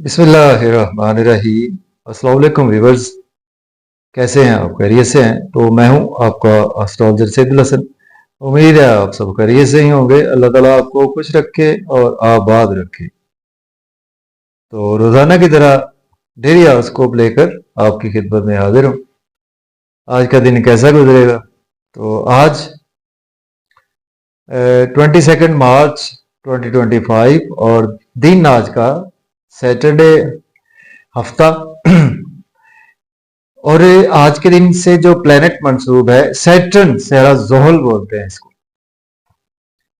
बिस्मिल्लाहिर्रहमानिर्रहीम। अस्सलाम वालेकुम व्यूअर्स, कैसे हैं आप? खैरियत से हैं? तो मैं हूं आपका एस्ट्रोलॉजर सैदुल हसन। उम्मीद है आप सब खैरियत से ही होंगे। अल्लाह ताला आपको खुश रखे और आबाद रखे। तो रोजाना की तरह डेली हॉरोस्कोप लेकर आपकी खिदमत में हाजिर हूं। आज का दिन कैसा गुजरेगा? तो आज 22 मार्च 2025 और दिन आज का सैटरडे, हफ्ता। और आज के दिन से जो प्लेनेट मंसूब है सैटर्न, सहरा जोहल बोलते हैं इसको,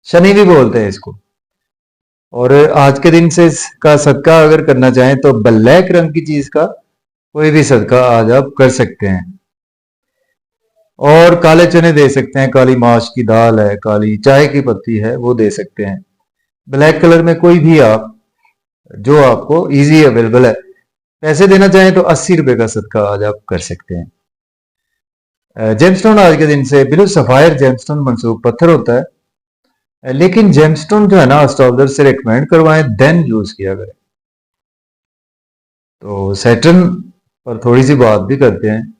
शनि भी बोलते हैं इसको। और आज के दिन से इसका सदका अगर करना चाहें तो ब्लैक रंग की चीज का कोई भी सदका आज आप कर सकते हैं। और काले चने दे सकते हैं, काली माश की दाल है, काली चाय की पत्ती है, वो दे सकते हैं। ब्लैक कलर में कोई भी आप जो आपको इजी अवेलेबल है। पैसे देना चाहें तो 80 रुपए का सदका आज आप कर सकते हैं। जेमस्टोन आज के दिन से ब्लू सफायर जेमस्टोन मंसूब पत्थर होता है, लेकिन जेमस्टोन जो है ना एस्ट्रोलॉजर से रिकमेंड करवाएं देन यूज किया करें। तो सैटर्न पर थोड़ी सी बात भी करते हैं।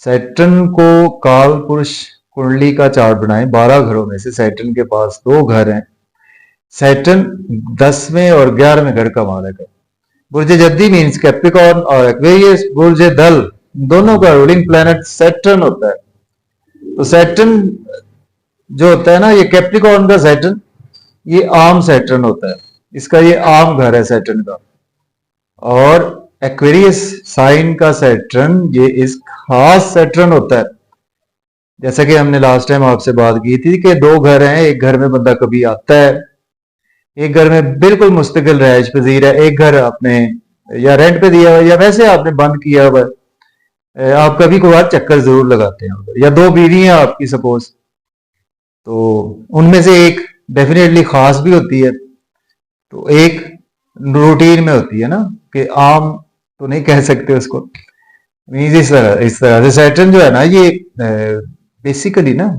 सैटर्न को काल पुरुष कुंडली का चार्ट बनाएं। 12 घरों में से सैटर्न के पास 2 घर हैं। सैटर्न 10वें और 11वें घर का मालिक है। बुर्ज जद्दी मीन्स कैप्रिकॉर्न और एक्वेरियस। बुर्ज दल दोनों का रूलिंग प्लैनेट सैटर्न होता है। तो सैटर्न जो होता है ना, ये कैप्रिकॉर्न का सैटर्न, ये आम सैटर्न होता है। इसका ये आम घर है सैटर्न का। और एक्वेरियस साइन का सैटर्न ये इस खास सैटर्न होता है। जैसा कि हमने लास्ट टाइम आपसे बात की थी कि 2 घर हैं। एक घर में बंदा कभी आता है, एक घर में बिल्कुल मुस्तकिल रहायश पजीर है, एक घर आपने या रेंट पे दिया हुआ या वैसे आपने बंद किया हुआ है। आप कभी कभार चक्कर जरूर लगाते हैं उधर। या 2 बीवी हैं आपकी सपोज, तो उनमें से एक डेफिनेटली खास भी होती है, तो एक रूटीन में होती है ना, कि आम तो नहीं कह सकते उसको। मीन्स इस तरह से सैटर्न जो है ना, ये बेसिकली ना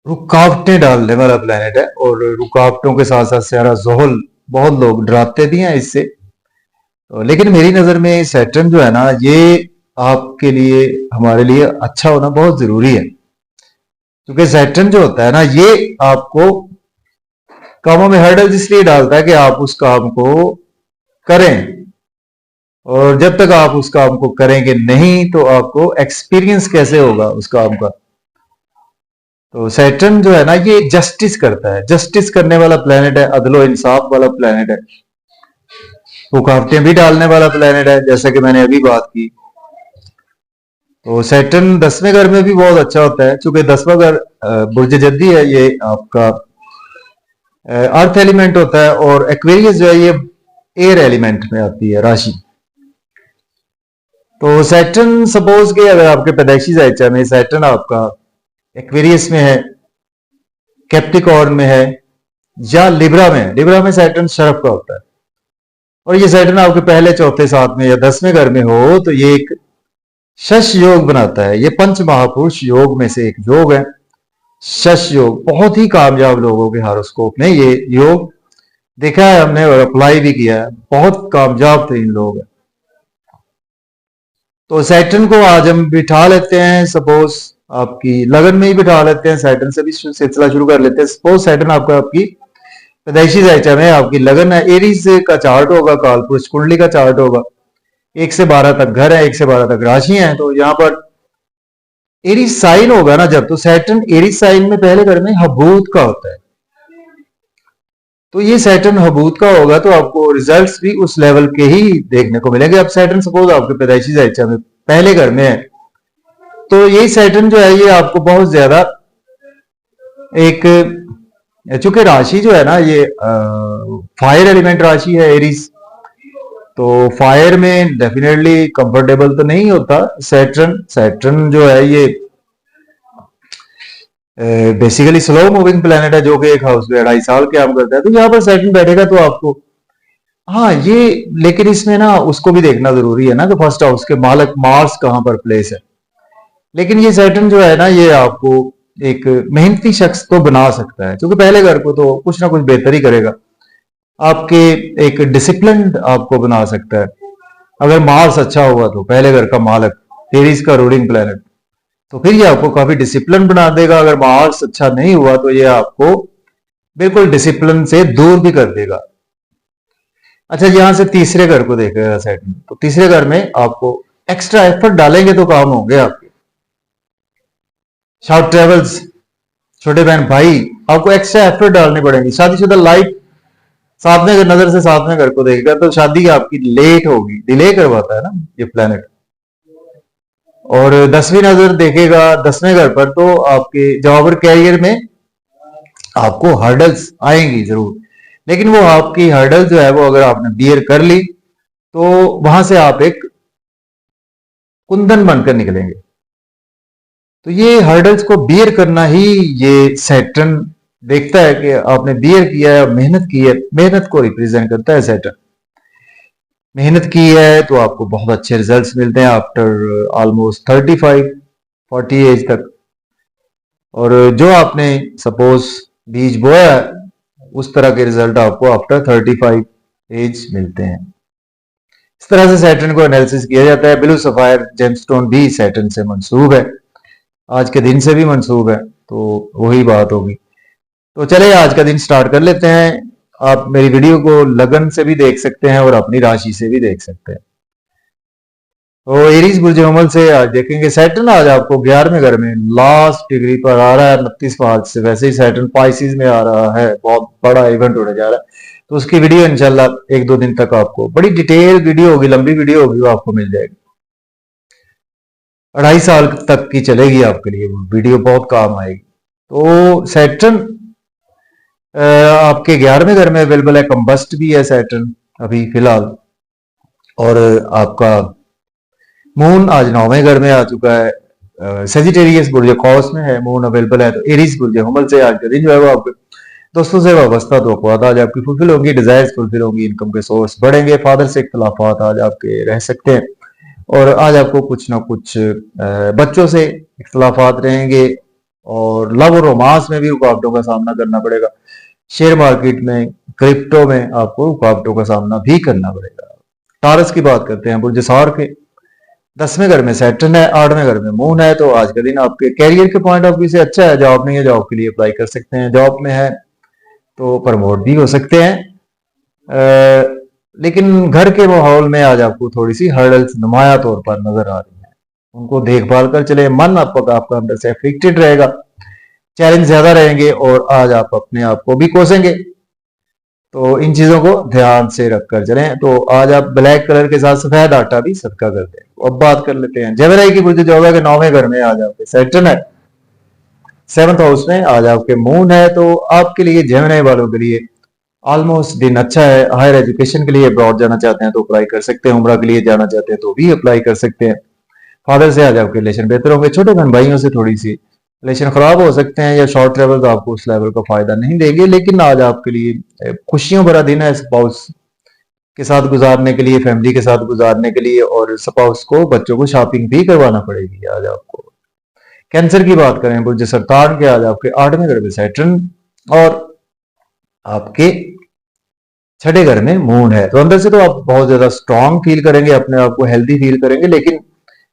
रुकावटें डालने वाला प्लेनेट है। और रुकावटों के साथ साथ सारा जोहल, बहुत लोग डराते भी हैं इससे। तो लेकिन मेरी नजर में सैटर्न जो है ना, ये आपके लिए, हमारे लिए अच्छा होना बहुत जरूरी है। क्योंकि सैटर्न जो होता है ना, ये आपको कामों में हर्डल इसलिए डालता है कि आप उस काम को करें। और जब तक आप उस काम को करेंगे नहीं तो आपको एक्सपीरियंस कैसे होगा उस काम का। तो सैटर्न जो है ना, ये जस्टिस करता है, जस्टिस करने वाला प्लेनेट है, अदलो इंसाफ वाला प्लेनेट है, रुकावटें भी डालने वाला प्लेनेट है, जैसा कि मैंने अभी बात की। तो सैटर्न 10वें घर में भी बहुत अच्छा होता है, क्योंकि 10वां घर बुर्ज जद्दी है, ये आपका अर्थ एलिमेंट होता है। और एक्वेरियस जो है ये एयर एलिमेंट में आती है राशि। तो सैटर्न सपोज के अगर आपके पैदाइशी जायचा में सैटर्न आपका एक्वेरियस में है, कैप्रिकॉर्न में है, या लिब्रा में है। लिब्रा में सैटर्न शरफ का होता है। और ये सैटर्न आपके पहले, चौथे, 7वें या 10वें घर में हो तो ये एक शश योग बनाता है। ये पंच महापुरुष योग में से एक योग है, शश योग। बहुत ही कामयाब लोगों के हॉरोस्कोप में ये योग देखा है हमने और अप्लाई भी किया है। बहुत कामयाब तरीन लोग हैं। तो सैटर्न को आज हम बिठा लेते हैं, सपोज आपकी लगन में ही बिठा लेते हैं। सैटर्न से भी सिलसिला शुरू कर लेते हैं। सपोज सैटर्न आपका आपकी पैदाइशी जायचा में आपकी लगन है, एरीज का चार्ट होगा, कालपुरुष कुंडली का चार्ट होगा। 1 से 12 तक घर है, 1 से 12 तक राशि है। तो यहाँ पर एरीज साइन होगा ना जब, तो सैटर्न एरीज साइन में पहले घर में हबूत का होता है। तो ये सैटर्न हबूत का होगा तो आपको रिजल्ट्स भी उस लेवल के ही देखने को मिलेंगे। अब सैटर्न सपोज आपके पैदाइशी जायचा में पहले घर में है, तो ये सैटर्न जो है ये आपको बहुत ज्यादा एक, चूंकि राशि जो है ना ये फायर एलिमेंट राशि है एरीज, तो फायर में डेफिनेटली कंफर्टेबल तो नहीं होता सैटर्न। सैटर्न जो है ये बेसिकली स्लो मूविंग प्लेनेट है, जो कि एक हाउस में 2.5 साल काम करता है। तो यहाँ पर सैटर्न बैठेगा तो आपको, हाँ ये, लेकिन इसमें ना उसको भी देखना जरूरी है ना कि फर्स्ट हाउस के मालिक मार्स कहां पर प्लेस है। लेकिन ये सैटर्न जो है ना, ये आपको एक मेहनती शख्स तो बना सकता है, क्योंकि पहले घर को तो कुछ ना कुछ बेहतर ही करेगा। आपके एक डिसिप्लिन आपको बना सकता है। अगर मार्स अच्छा हुआ तो पहले घर का मालक, एरीज का रूलिंग प्लेनेट, तो फिर ये आपको काफी डिसिप्लिन बना देगा। अगर मार्स अच्छा नहीं हुआ तो ये आपको बिल्कुल डिसिप्लिन से दूर भी कर देगा। अच्छा, यहां से तीसरे घर को देखेगा सैटर्न, तो तीसरे घर में आपको एक्स्ट्रा एफर्ट डालेंगे तो काम होंगे आपके। शॉर्ट ट्रेवल्स, छोटे बहन भाई, आपको एक्स्ट्रा एफर्ट डालने पड़ेंगे। शादीशुदा लाइफ सातवें नजर से सातवें घर को देखेगा तो शादी आपकी लेट होगी, डिले करवाता है ना ये प्लेनेट। और 10वीं नजर देखेगा 10वें घर पर, तो आपके जॉब और कैरियर में आपको हर्डल्स आएंगी जरूर, लेकिन वो आपकी हर्डल जो है वो अगर आपने बियर कर ली तो वहां से आप एक कुंदन बनकर निकलेंगे। तो ये हर्डल्स को बियर करना ही ये सैटर्न देखता है कि आपने बियर किया है, मेहनत की है, मेहनत को रिप्रेजेंट करता है सैटर्न। मेहनत की है तो आपको बहुत अच्छे रिजल्ट्स मिलते हैं आफ्टर ऑलमोस्ट 35-40 एज तक। और जो आपने सपोज बीज बोया है उस तरह के रिजल्ट आपको आफ्टर 35 एज मिलते हैं। इस तरह से सैटर्न को एनालिसिस किया जाता है। ब्लू सफायर जेमस्टोन भी सैटर्न से मंसूब है, आज के दिन से भी मंसूब है, तो वही बात होगी। तो चले आज का दिन स्टार्ट कर लेते हैं। आप मेरी वीडियो को लगन से भी देख सकते हैं और अपनी राशि से भी देख सकते हैं। तो एरीज बुर्ज हमल से आज देखेंगे सैटर्न आज आपको 11वें घर में लास्ट डिग्री पर आ रहा है 29 मार्च से। वैसे ही सैटर्न पाइसिस में आ रहा है, बहुत बड़ा इवेंट होने जा रहा है, तो उसकी वीडियो इंशाल्लाह 1-2 दिन तक आपको बड़ी डिटेल वीडियो होगी, लंबी वीडियो होगी, वो आपको मिल जाएगी। 2.5 साल तक की चलेगी आपके लिए वो वीडियो, बहुत काम आएगी। तो सैटर्न आपके 11वें घर में अवेलेबल है, कंबस्ट भी है सैटर्न अभी फिलहाल। और आपका मून आज 9वें घर में आ चुका है, सेजिटेरियस बुर्ज कौस में है, मून अवेलेबल है। तो एरीज बुर्ज हमल से आज का दिन जो है वो आपके दोस्तों से वाबस्ता तो आज आपकी फुलफिल होंगी, डिजायर्स फुलफिल होंगी, इनकम के सोर्स बढ़ेंगे, फादर से इख्तलाफात आज आपके रह सकते हैं। और आज आपको कुछ ना कुछ बच्चों से इख्तलाफात रहेंगे और लव और रोमांस में भी रुकावटों का सामना करना पड़ेगा। शेयर मार्केट में, क्रिप्टो में आपको रुकावटों का सामना भी करना पड़ेगा। टारस की बात करते हैं, बुर्ज सार के 10वें घर में सैटर्न है, 8वें घर में मून है। तो आज का दिन आपके कैरियर के पॉइंट ऑफ व्यू से अच्छा है। जॉब नहीं है, जॉब के लिए अप्लाई कर सकते हैं। जॉब में है तो प्रमोट भी हो सकते हैं। लेकिन घर के माहौल में आज आपको थोड़ी सी हर्डल्स नुमाया तौर पर नजर आ रही है, उनको देखभाल कर चले। मन आपका अंदर से अफेक्टेड रहेगा, चैलेंज ज्यादा रहेंगे और आज आप अपने आप को भी कोसेंगे, तो इन चीजों को ध्यान से रखकर चलें। तो आज आप ब्लैक कलर के साथ सफेद आटा भी सदका करते हैं। तो अब बात कर लेते हैं जेमिनी की बुर्ज जो के 9वें घर में आज आपके सैटर्न है, 7th हाउस में आज आपके मून है। तो आपके लिए जेमिनी वालों के लिए ऑलमोस्ट दिन अच्छा है। हायर एजुकेशन के लिए अब्रॉड जाना चाहते हैं तो अप्लाई कर सकते हैं, उम्रा के लिए जाना चाहते हैं तो भी अप्लाई कर सकते हैं। फादर से आज आपके रिलेशन बेहतर होंगे। छोटे बहन भाइयों से थोड़ी सी रिलेशन खराब हो सकते हैं या शॉर्ट ट्रेवल तो आपको उस लेवल का फायदा नहीं देंगे, लेकिन आज आपके लिए खुशियों भरा दिन है स्पाउस के साथ गुजारने के लिए, फैमिली के साथ गुजारने के लिए। और स्पाउस को, बच्चों को शॉपिंग भी करवाना पड़ेगी आज आपको। कैंसर की बात करें, बुर्ज सरतान के आज आपके 8वें घर में सैटर्न और आपके 6ठे घर में मून है। तो अंदर से तो आप बहुत ज्यादा स्ट्रांग फील करेंगे, अपने आप को हेल्दी फील करेंगे, लेकिन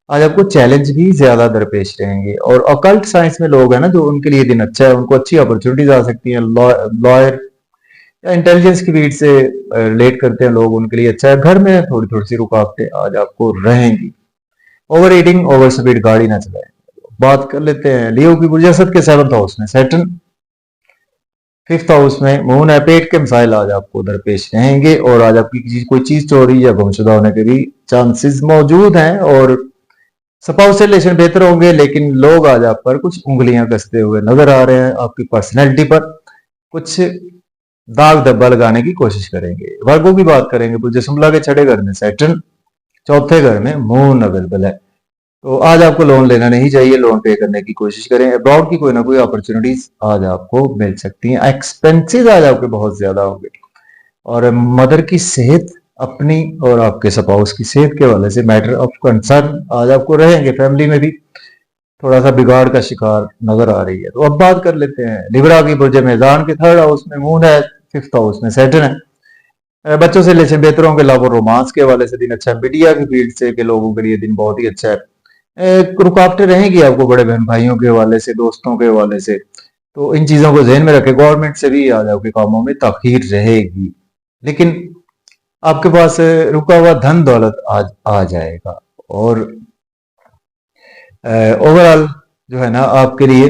आज आपको चैलेंज भी ज्यादा दरपेश रहेंगे। और अकल्ट साइंस में लोग हैं ना, जो उनके लिए दिन अच्छा है, उनको अच्छी अपॉर्चुनिटीज आ सकती हैं। लॉयर या इंटेलिजेंस की फील्ड से रिलेट करते हैं लोग, उनके लिए अच्छा है। घर में थोड़ी थोड़ी सी रुकावटें आज आपको रहेंगी। ओवर ईटिंग, ओवर स्पीड गाड़ी ना चलाएं। बात कर लेते हैं लियो की बुर्ज असद के 7th हाउस में सैटर्न, 5th हाउस में मून है। पेट के मसाइल आज आपको दरपेश रहेंगे और आज आपकी कोई चीज चोरी या गुमशुदा होने के भी चांसेस मौजूद हैं। और स्पाउस से रिलेशन बेहतर होंगे, लेकिन लोग आज आप पर कुछ उंगलियां कसते हुए नजर आ रहे हैं। आपकी पर्सनैलिटी पर कुछ दाग धब्बा लगाने की कोशिश करेंगे। वर्गों की बात करेंगे, बुर्ज शुमला के 6ठे घर में सैटर्न, 4थे घर में मून अवेलेबल है। तो आज आपको लोन लेना नहीं चाहिए, लोन पे करने की कोशिश करें। अब्रॉड की कोई ना कोई अपॉर्चुनिटीज आज आपको मिल सकती हैं। एक्सपेंसेस आज आपके बहुत ज्यादा होंगे और मदर की सेहत, अपनी और आपके स्पाउस की सेहत के हवाले से मैटर ऑफ कंसर्न आज आपको रहेंगे। फैमिली में भी थोड़ा सा बिगाड़ का शिकार नजर आ रही है। तो अब बात कर लेते हैं लिब्रा की बुर्ज मेजान के 3rd हाउस में मून है, 5th हाउस में सैटर्न है। बच्चों से रिलेशन बेहतर होंगे, लव और रोमांस के हवाले से दिन अच्छा है। मीडिया की फील्ड से के लोगों के लिए दिन बहुत ही अच्छा है। रुकावटें रहेंगी आपको बड़े बहन भाइयों के हवाले से, दोस्तों के हवाले से, तो इन चीजों को ध्यान में रखें। गवर्नमेंट से भी आज आपके कामों में ताखीर रहेगी, लेकिन आपके पास रुका हुआ धन दौलत आज आ जाएगा। और ओवरऑल जो है ना, आपके लिए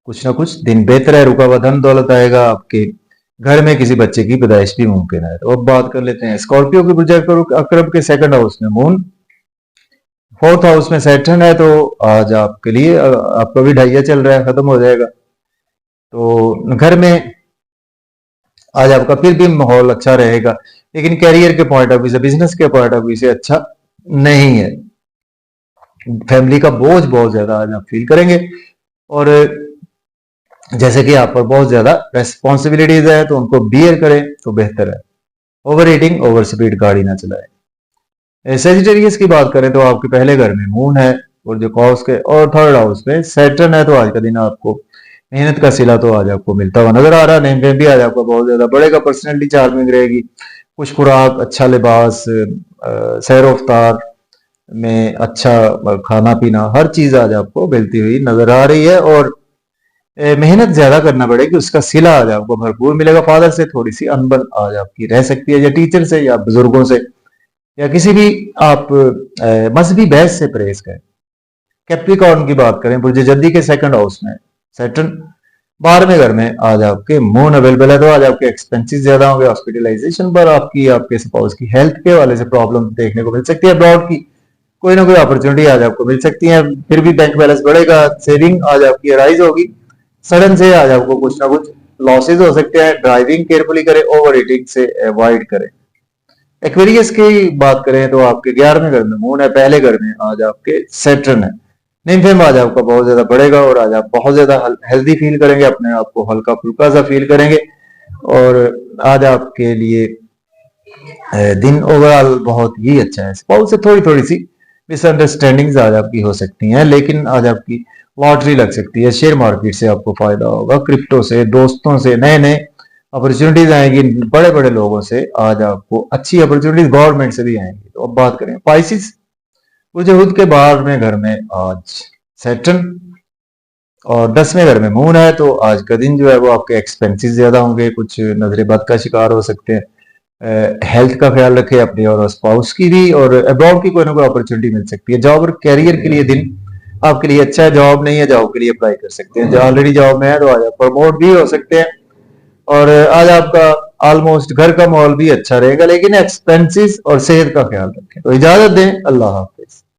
कुछ ना कुछ दिन बेहतर है। रुका हुआ धन दौलत आएगा, आपके घर में किसी बच्चे की पैदाइश भी मुमकिन है। तो अब बात कर लेते हैं स्कॉर्पियो की प्रोजेक्ट अक्रब के सेकंड हाउस में मून, फोर्थ हाउस में सैटर्न है। तो आज आपके लिए आपका भी ढाइया चल रहा है, खत्म हो जाएगा। तो घर में आज आपका फिर भी माहौल अच्छा रहेगा, लेकिन कैरियर के पॉइंट ऑफ व्यू से, बिजनेस के पॉइंट ऑफ व्यू से अच्छा नहीं है। फैमिली का बोझ बहुत ज्यादा आज आप फील करेंगे, और जैसे कि आप पर बहुत ज्यादा रेस्पॉन्सिबिलिटीज है, तो उनको बियर करें तो बेहतर है। ओवर ईटिंग, ओवर स्पीड गाड़ी ना चलाएं। सेजिटेरियस की बात करें तो आपके पहले घर में मून है, और जो कॉस के और थर्ड हाउस में सैटर्न है। तो आज का दिन आपको मेहनत का सिला तो आज आपको मिलता हुआ नजर आ रहा है। नेम भी आज आपका बहुत ज्यादा बढ़ेगा, पर्सनैलिटी चार्मिंग रहेगी। कुछ खुराक, अच्छा लिबास, सैर रफ्तार में अच्छा खाना पीना, हर चीज आज आपको मिलती हुई नजर आ रही है। और मेहनत ज्यादा करना पड़ेगी, उसका सिला आज आपको भरपूर मिलेगा। फादर से थोड़ी सी अनबन आज आपकी रह सकती है, या टीचर से, या बुजुर्गों से, या किसी भी आप मजहबी बहस से परहेज करें। कैप्रिकॉर्न की बात करें, बुर्ज जद्दी के सेकंड हाउस में सैटर्न, 12वें घर में आज आपके मून अवेलेबल है। तो आज आपके एक्सपेंसेस ज्यादा होंगे, हॉस्पिटलाइजेशन पर आपकी, आपके स्पाउस की हेल्थ के हवाले से प्रॉब्लम देखने को मिल सकती है। अब्रॉड की कोई ना कोई अपॉर्चुनिटी आज आपको मिल सकती है, फिर भी बैंक बैलेंस बढ़ेगा, सेविंग आज आपकी राइज होगी। सडन से आज आपको कुछ ना कुछ लॉसेज हो सकते हैं। ड्राइविंग केयरफुली करें, ओवर ईटिंग से अवॉइड करें। एक्वेरियस की बात करें तो आपके 11वें घर में मून है, पहले घर में आज आपके सैटर्न है। निम्फेम आज आपका बहुत ज्यादा बढ़ेगा, और आज आप बहुत ज्यादा हेल्दी फील करेंगे, अपने आप को हल्का फुल्का सा फील करेंगे। और आज आपके लिए दिन ओवरऑल बहुत ही अच्छा है। स्पाउस से थोड़ी थोड़ी सी मिसअंडरस्टैंडिंग्स आज आपकी हो सकती हैं, लेकिन आज आपकी लॉटरी लग सकती है। शेयर मार्केट से आपको फायदा होगा, क्रिप्टो से, दोस्तों से नए नए अपॉर्चुनिटीज आएंगी, बड़े बड़े लोगों से आज आपको अच्छी अपॉर्चुनिटीज गवर्नमेंट से भी आएंगी। तो अब बात करें पाइसिस, बुर्ज के 12वें घर में आज सैटर्न और 10वें घर में मून है। तो आज का दिन जो है वो आपके एक्सपेंसेस ज्यादा होंगे, कुछ नजरे बद का शिकार हो सकते हैं। हेल्थ का ख्याल रखें अपनी और स्पाउस की भी, और अब्रॉड की कोई ना कोई अपॉर्चुनिटी मिल सकती है। जॉब और कैरियर के लिए दिन आपके लिए अच्छा है। जॉब नहीं है, जॉब के लिए अप्लाई कर सकते हैं। जो ऑलरेडी जॉब में है तो आज आप प्रमोट भी हो सकते हैं। और आज आपका ऑलमोस्ट घर का माहौल भी अच्छा रहेगा, लेकिन एक्सपेंसेस और सेहत का ख्याल रखें। तो इजाजत दें, अल्लाह हाफ़िज़।